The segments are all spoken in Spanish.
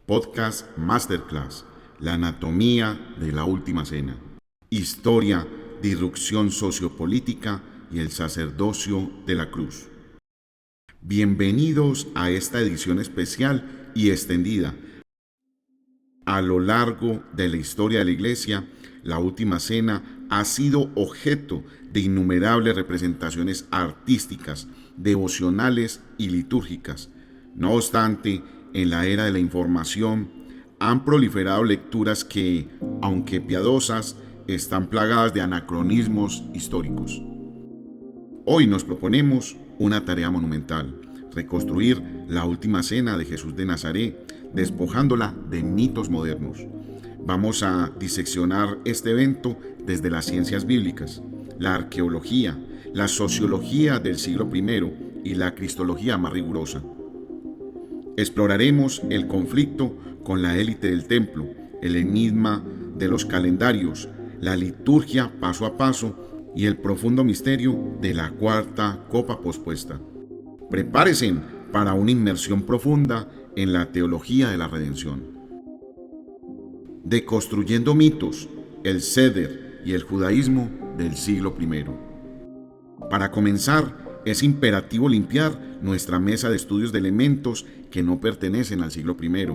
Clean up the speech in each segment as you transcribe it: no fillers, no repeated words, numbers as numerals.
Podcast Masterclass, la anatomía de la última cena, historia de irrupción sociopolítica y el sacerdocio de la cruz. Bienvenidos a esta edición especial y extendida. A lo largo de la historia de la Iglesia, la última cena ha sido objeto de innumerables representaciones artísticas, devocionales y litúrgicas. No obstante, en la era de la información han proliferado lecturas que, aunque piadosas, están plagadas de anacronismos históricos. Hoy nos proponemos una tarea monumental: reconstruir la última cena de Jesús de Nazaret, despojándola de mitos modernos. Vamos a diseccionar este evento desde las ciencias bíblicas, la arqueología, la sociología del siglo I y la cristología más rigurosa. Exploraremos el conflicto con la élite del templo, el enigma de los calendarios, la liturgia paso a paso y el profundo misterio de la cuarta copa pospuesta. Prepárense para una inmersión profunda en la teología de la redención. Deconstruyendo mitos, el Seder y el judaísmo del siglo I. Para comenzar, es imperativo limpiar nuestra mesa de estudios de elementos que no pertenecen al siglo I.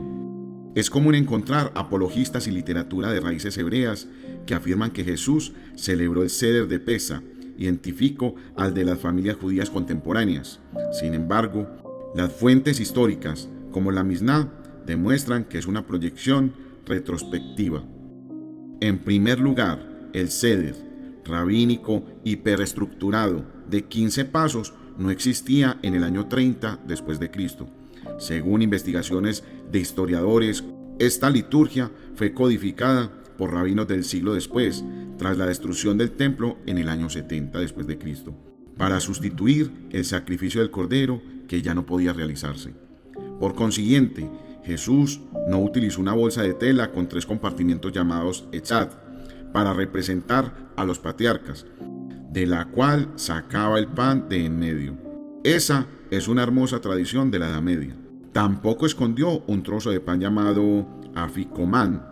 Es común encontrar apologistas y literatura de raíces hebreas que afirman que Jesús celebró el Seder de Pesa, idéntico al de las familias judías contemporáneas. Sin embargo, las fuentes históricas, como la Misná, demuestran que es una proyección retrospectiva. En primer lugar, el Seder rabínico hiperestructurado de 15 pasos no existía en el año 30 después de Cristo. Según investigaciones de historiadores, esta liturgia fue codificada por rabinos del siglo después, tras la destrucción del templo en el año 70 después de Cristo, para sustituir el sacrificio del cordero que ya no podía realizarse. Por consiguiente, Jesús no utilizó una bolsa de tela con 3 compartimientos llamados echad para representar a los patriarcas, de la cual sacaba el pan de en medio. Esa es una hermosa tradición de la Edad Media. Tampoco escondió un trozo de pan llamado aficomán.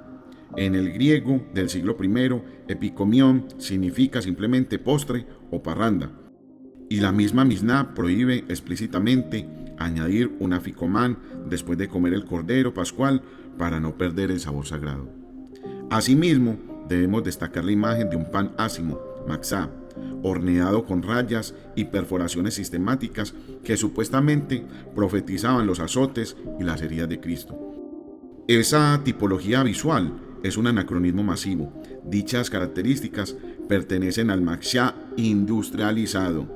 En el griego del siglo I, epicomión significa simplemente postre o parranda, y la misma Misná prohíbe explícitamente añadir un aficomán después de comer el cordero pascual para no perder el sabor sagrado. Asimismo, debemos destacar la imagen de un pan ácimo, matzá, horneado con rayas y perforaciones sistemáticas que supuestamente profetizaban los azotes y las heridas de Cristo. Esa tipología visual es un anacronismo masivo. Dichas características pertenecen al matzá industrializado,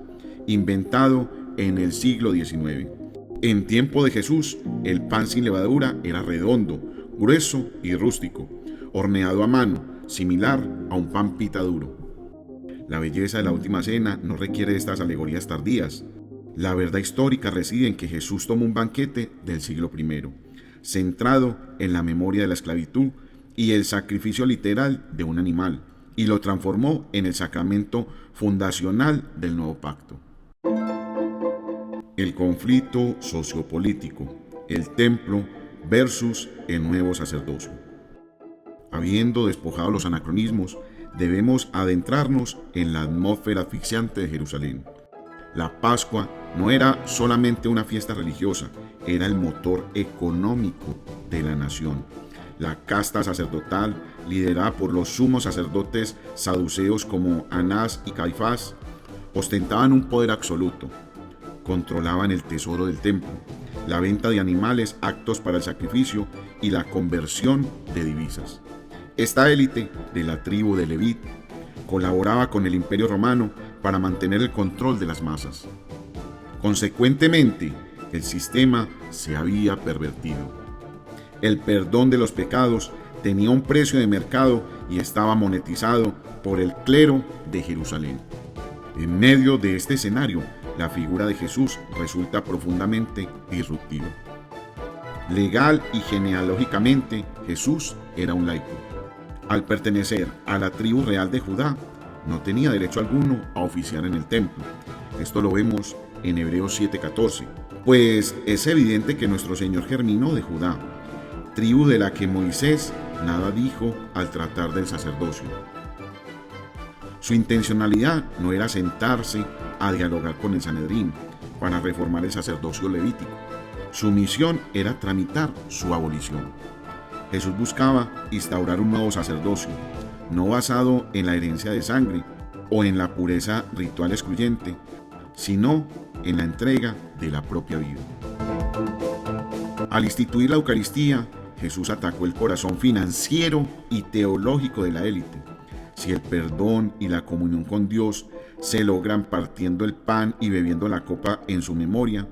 inventado en el siglo XIX. En tiempo de Jesús, el pan sin levadura era redondo, grueso y rústico, horneado a mano, similar a un pan pita duro. La belleza de la última cena no requiere de estas alegorías tardías. La verdad histórica reside en que Jesús tomó un banquete del siglo I, centrado en la memoria de la esclavitud y el sacrificio literal de un animal, y lo transformó en el sacramento fundacional del nuevo pacto. El conflicto sociopolítico, el templo versus el nuevo sacerdocio. Habiendo despojado los anacronismos, debemos adentrarnos en la atmósfera asfixiante de Jerusalén. La Pascua no era solamente una fiesta religiosa, era el motor económico de la nación. La casta sacerdotal, liderada por los sumos sacerdotes saduceos como Anás y Caifás, ostentaban un poder absoluto. Controlaban el tesoro del templo, la venta de animales aptos para el sacrificio y la conversión de divisas. Esta élite de la tribu de Leví colaboraba con el Imperio Romano para mantener el control de las masas. Consecuentemente, el sistema se había pervertido. El perdón de los pecados tenía un precio de mercado y estaba monetizado por el clero de Jerusalén. En medio de este escenario, la figura de Jesús resulta profundamente disruptiva. Legal y genealógicamente, Jesús era un laico. Al pertenecer a la tribu real de Judá, no tenía derecho alguno a oficiar en el templo. Esto lo vemos en Hebreos 7:14. Pues es evidente que nuestro Señor germinó de Judá, tribu de la que Moisés nada dijo al tratar del sacerdocio. Su intencionalidad no era sentarse a dialogar con el Sanedrín para reformar el sacerdocio levítico. Su misión era tramitar su abolición. Jesús buscaba instaurar un nuevo sacerdocio, no basado en la herencia de sangre o en la pureza ritual excluyente, sino en la entrega de la propia vida. Al instituir la Eucaristía, Jesús atacó el corazón financiero y teológico de la élite. Si el perdón y la comunión con Dios se logran partiendo el pan y bebiendo la copa en su memoria,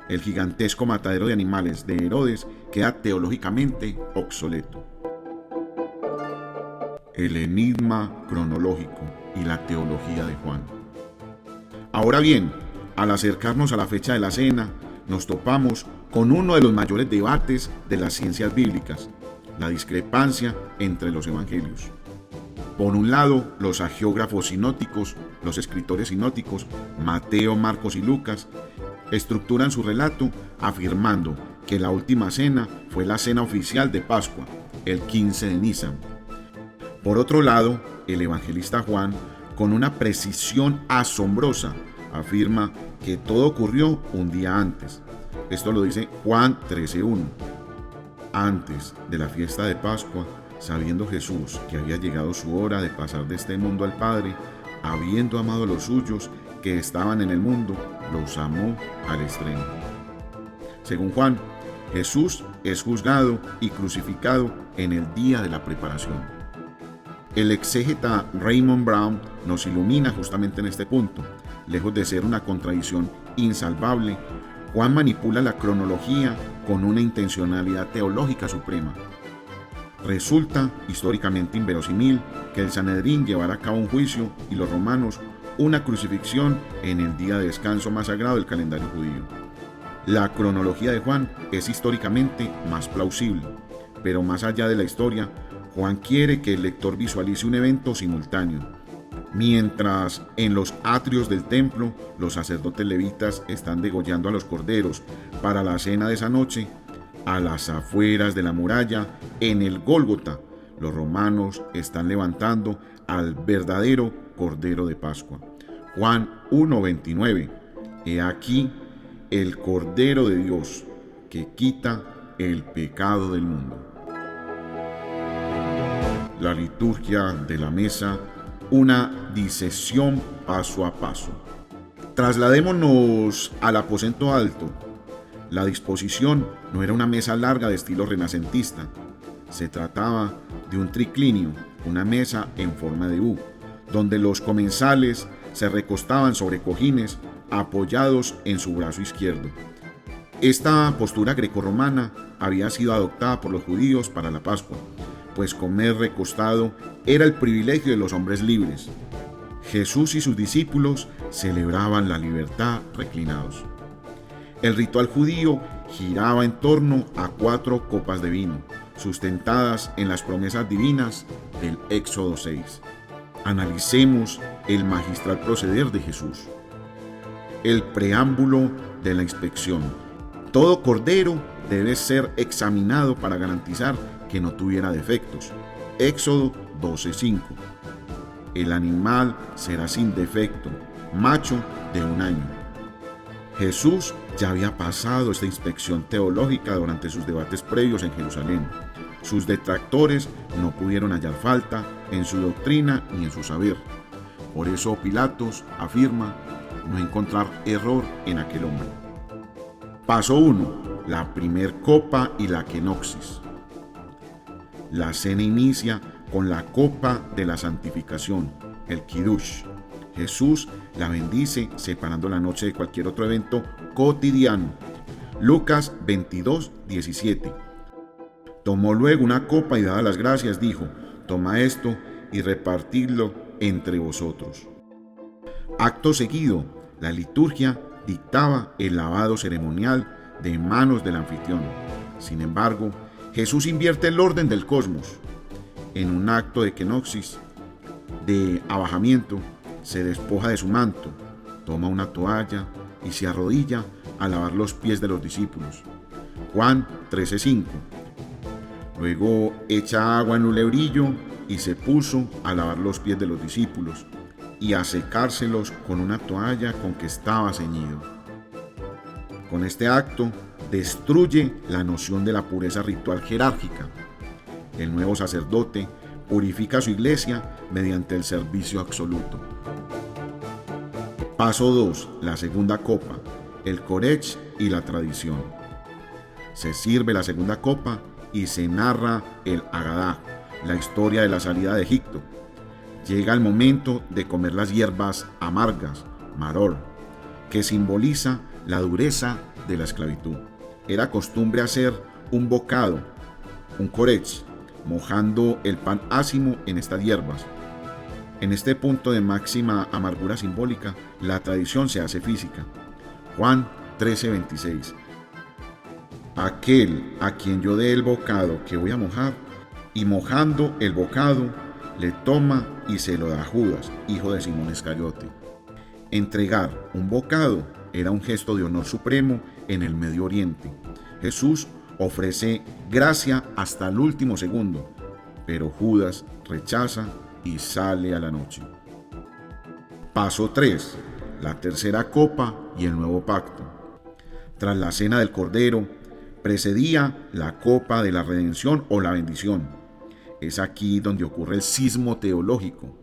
el gigantesco matadero de animales de Herodes queda teológicamente obsoleto. El enigma cronológico y la teología de Juan. Ahora bien, al acercarnos a la fecha de la cena, nos topamos con uno de los mayores debates de las ciencias bíblicas, la discrepancia entre los evangelios. Por un lado, los hagiógrafos sinópticos, los escritores sinópticos, Mateo, Marcos y Lucas, estructuran su relato afirmando que la última cena fue la cena oficial de Pascua, el 15 de Nisan. Por otro lado, el evangelista Juan, con una precisión asombrosa, afirma que todo ocurrió un día antes. Esto lo dice Juan 13:1. Antes de la fiesta de Pascua, sabiendo Jesús que había llegado su hora de pasar de este mundo al Padre, habiendo amado a los suyos que estaban en el mundo, los amó al extremo. Según Juan, Jesús es juzgado y crucificado en el día de la preparación. El exégeta Raymond Brown nos ilumina justamente en este punto. Lejos de ser una contradicción insalvable, Juan manipula la cronología con una intencionalidad teológica suprema. Resulta históricamente inverosímil que el Sanedrín llevara a cabo un juicio y los romanos una crucifixión en el día de descanso más sagrado del calendario judío. La cronología de Juan es históricamente más plausible, pero más allá de la historia, Juan quiere que el lector visualice un evento simultáneo. Mientras en los atrios del templo los sacerdotes levitas están degollando a los corderos para la cena de esa noche, a las afueras de la muralla, en el Gólgota, los romanos están levantando al verdadero Cordero de Pascua. Juan 1:29. He aquí el Cordero de Dios que quita el pecado del mundo. La liturgia de la mesa, una disección paso a paso. Trasladémonos al aposento alto. La disposición no era una mesa larga de estilo renacentista. Se trataba de un triclinio, una mesa en forma de U, donde los comensales se recostaban sobre cojines apoyados en su brazo izquierdo. Esta postura grecorromana había sido adoptada por los judíos para la Pascua, pues comer recostado era el privilegio de los hombres libres. Jesús y sus discípulos celebraban la libertad reclinados. El ritual judío giraba en torno a 4 copas de vino, sustentadas en las promesas divinas del Éxodo 6. Analicemos el magistral proceder de Jesús. El preámbulo de la inspección. Todo cordero debe ser examinado para garantizar que no tuviera defectos. Éxodo 12:5. El animal será sin defecto, macho de 1 año. Jesús ya había pasado esta inspección teológica durante sus debates previos en Jerusalén. Sus detractores no pudieron hallar falta en su doctrina ni en su saber. Por eso Pilatos afirma no encontrar error en aquel hombre. Paso 1. La primer copa y la kenoxis. La cena inicia con la copa de la santificación, el Kiddush. Jesús la bendice separando la noche de cualquier otro evento cotidiano. Lucas 22:17. Tomó luego una copa y dadas las gracias dijo: toma esto y repartidlo entre vosotros. Acto seguido, la liturgia dictaba el lavado ceremonial de manos del anfitrión. Sin embargo, Jesús invierte el orden del cosmos. En un acto de kenoxis, de abajamiento, se despoja de su manto, toma una toalla y se arrodilla a lavar los pies de los discípulos. Juan 13:5. Luego echa agua en un lebrillo y se puso a lavar los pies de los discípulos y a secárselos con una toalla con que estaba ceñido. Con este acto destruye la noción de la pureza ritual jerárquica. El nuevo sacerdote purifica a su iglesia mediante el servicio absoluto. Paso 2. La segunda copa, el Corech y la tradición. Se sirve la segunda copa y se narra el Agadá, la historia de la salida de Egipto. Llega el momento de comer las hierbas amargas, maror, que simboliza la dureza de la esclavitud. Era costumbre hacer un bocado, un corech, mojando el pan ácimo en estas hierbas. En este punto de máxima amargura simbólica, la tradición se hace física. Juan 13:26. Aquel a quien yo dé el bocado que voy a mojar, y mojando el bocado, le toma y se lo da a Judas, hijo de Simón Iscariote. Entregar un bocado era un gesto de honor supremo en el Medio Oriente. Jesús ofrece gracia hasta el último segundo, pero Judas rechaza y sale a la noche. Paso 3. La tercera copa y el nuevo pacto. Tras la cena del Cordero, precedía la copa de la redención o la bendición. Es aquí donde ocurre el cismo teológico.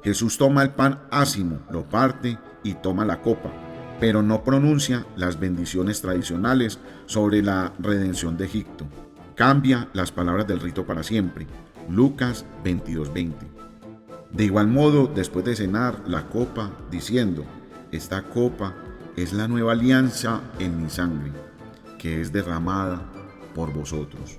Jesús toma el pan ácimo, lo parte y toma la copa, pero no pronuncia las bendiciones tradicionales sobre la redención de Egipto. Cambia las palabras del rito para siempre. Lucas 22:20. De igual modo, después de cenar la copa, diciendo: esta copa es la nueva alianza en mi sangre, que es derramada por vosotros.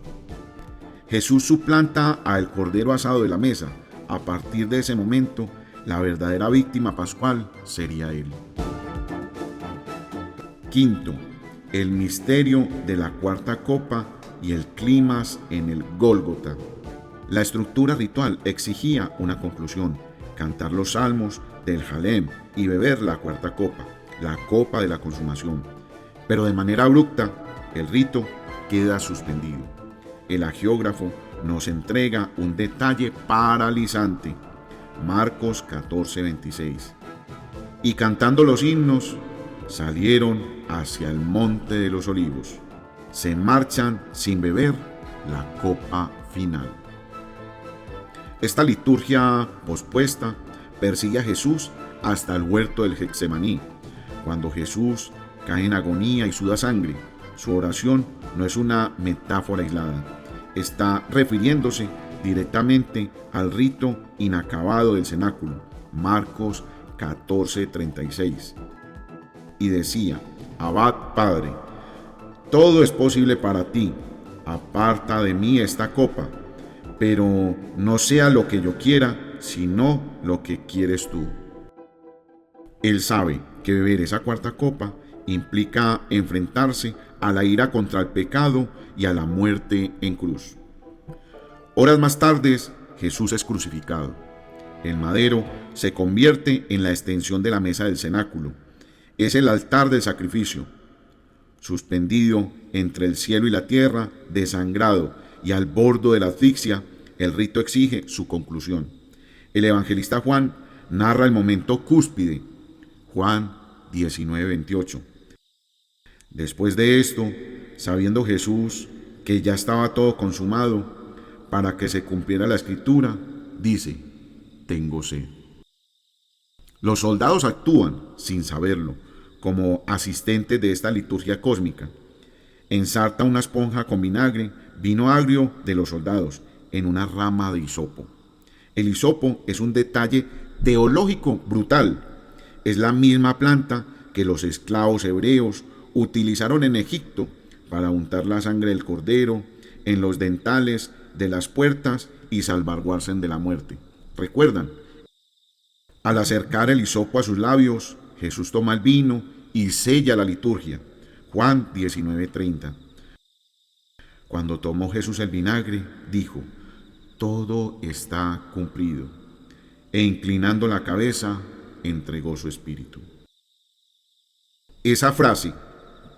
Jesús suplanta al cordero asado de la mesa. A partir de ese momento, la verdadera víctima pascual sería él. Quinto, el misterio de la cuarta copa y el clímax en el Gólgota. La estructura ritual exigía una conclusión: cantar los salmos del Jalem y beber la cuarta copa, la copa de la consumación. Pero de manera abrupta, el rito queda suspendido. El hagiógrafo nos entrega un detalle paralizante. Marcos 14:26. Y cantando los himnos, salieron hacia el monte de los olivos. Se marchan sin beber la copa final. Esta liturgia pospuesta persigue a Jesús hasta el huerto del Getsemaní. Cuando Jesús cae en agonía y suda sangre, su oración no es una metáfora aislada. Está refiriéndose directamente al rito inacabado del cenáculo. Marcos 14:36. Y decía: Abad, Padre, todo es posible para ti. Aparta de mí esta copa, pero no sea lo que yo quiera, sino lo que quieres tú. Él sabe que beber esa cuarta copa implica enfrentarse a la ira contra el pecado y a la muerte en cruz. Horas más tarde, Jesús es crucificado. El madero se convierte en la extensión de la mesa del cenáculo. Es el altar del sacrificio. Suspendido entre el cielo y la tierra, desangrado y al borde de la asfixia, el rito exige su conclusión. El evangelista Juan narra el momento cúspide. Juan 19:28. Después de esto, sabiendo Jesús que ya estaba todo consumado, para que se cumpliera la escritura, dice: tengo sed. Los soldados actúan, sin saberlo, como asistentes de esta liturgia cósmica. Ensarta una esponja con vinagre, vino agrio de los soldados, en una rama de hisopo. El hisopo es un detalle teológico brutal. Es la misma planta que los esclavos hebreos utilizaron en Egipto para untar la sangre del cordero en los dentales de las puertas y salvaguardarse de la muerte. ¿Recuerdan? Al acercar el hisopo a sus labios, Jesús toma el vino y sella la liturgia. Juan 19:30. Cuando tomó Jesús el vinagre, dijo: todo está cumplido. E inclinando la cabeza, entregó su espíritu. Esa frase,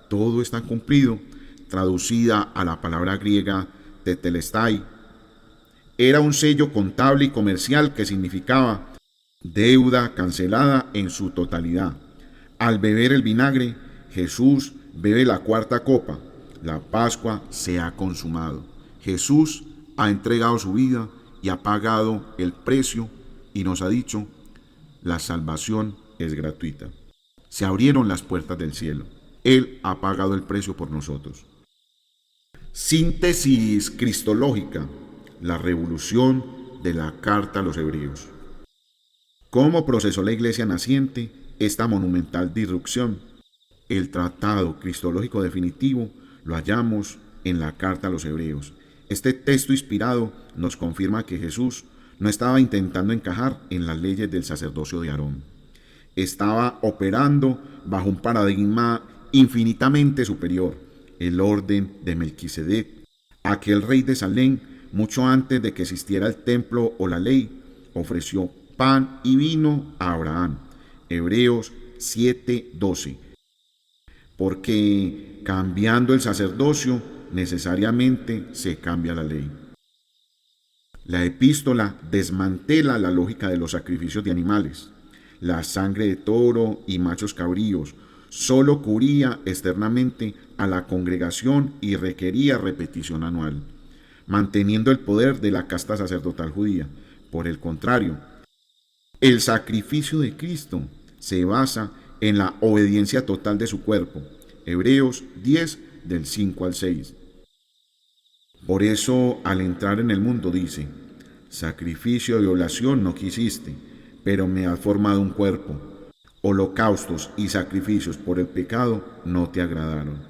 todo está cumplido, traducida a la palabra griega tetelestai, era un sello contable y comercial que significaba deuda cancelada en su totalidad. Al beber el vinagre, Jesús bebe la cuarta copa. La Pascua se ha consumado. Jesús ha entregado su vida y ha pagado el precio y nos ha dicho, la salvación es gratuita. Se abrieron las puertas del cielo. Él ha pagado el precio por nosotros. Síntesis cristológica, la revolución de la carta a los hebreos. ¿Cómo procesó la iglesia naciente esta monumental disrupción? El tratado cristológico definitivo lo hallamos en la carta a los hebreos. Este texto inspirado nos confirma que Jesús no estaba intentando encajar en las leyes del sacerdocio de Aarón. Estaba operando bajo un paradigma infinitamente superior, el orden de Melquisedec. Aquel rey de Salem, mucho antes de que existiera el templo o la ley, ofreció pan y vino a Abraham. Hebreos 7:12. Porque cambiando el sacerdocio, necesariamente se cambia la ley. La epístola desmantela la lógica de los sacrificios de animales. La sangre de toro y machos cabríos solo cubría externamente a la congregación y requería repetición anual, manteniendo el poder de la casta sacerdotal judía. Por el contrario, el sacrificio de Cristo se basa en la obediencia total de su cuerpo. Hebreos 10, del 5 al 6. Por eso, al entrar en el mundo, dice, sacrificio de oblación no quisiste, pero me has formado un cuerpo. Holocaustos y sacrificios por el pecado no te agradaron.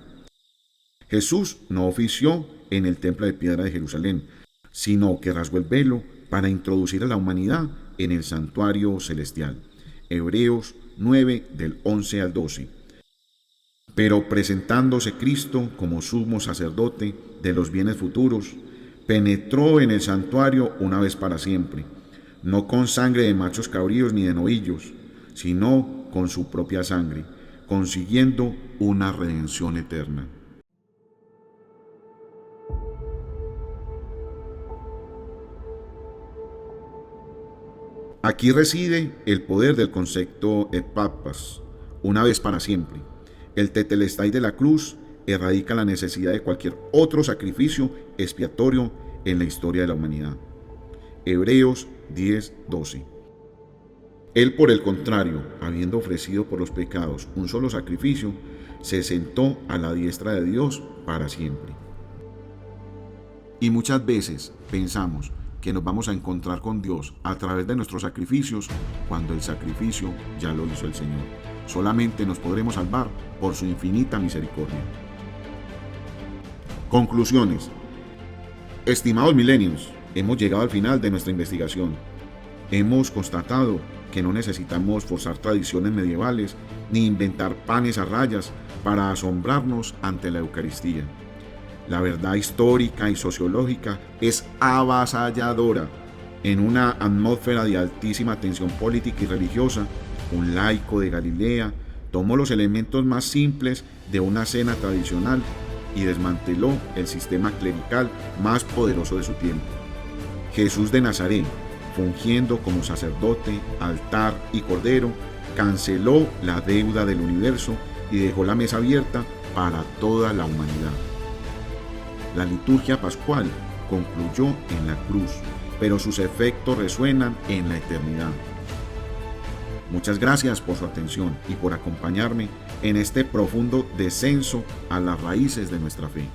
Jesús no ofició en el templo de piedra de Jerusalén, sino que rasgó el velo para introducir a la humanidad en el santuario celestial. Hebreos 9, del 11 al 12. Pero presentándose Cristo como sumo sacerdote de los bienes futuros, penetró en el santuario una vez para siempre, no con sangre de machos cabríos ni de novillos, sino con su propia sangre, consiguiendo una redención eterna. Aquí reside el poder del concepto epapas, una vez para siempre. El tetelestai de la cruz erradica la necesidad de cualquier otro sacrificio expiatorio en la historia de la humanidad. Hebreos 10:12. Él, por el contrario, habiendo ofrecido por los pecados un solo sacrificio, se sentó a la diestra de Dios para siempre. Y muchas veces pensamos que nos vamos a encontrar con Dios a través de nuestros sacrificios, cuando el sacrificio ya lo hizo el Señor. Solamente nos podremos salvar por su infinita misericordia. Conclusiones. Estimados millennials, hemos llegado al final de nuestra investigación. Hemos constatado que no necesitamos forzar tradiciones medievales ni inventar panes a rayas para asombrarnos ante la Eucaristía. La verdad histórica y sociológica es avasalladora. En una atmósfera de altísima tensión política y religiosa, un laico de Galilea tomó los elementos más simples de una cena tradicional y desmanteló el sistema clerical más poderoso de su tiempo. Jesús de Nazaret, fungiendo como sacerdote, altar y cordero, canceló la deuda del universo y dejó la mesa abierta para toda la humanidad. La liturgia pascual concluyó en la cruz, pero sus efectos resuenan en la eternidad. Muchas gracias por su atención y por acompañarme en este profundo descenso a las raíces de nuestra fe.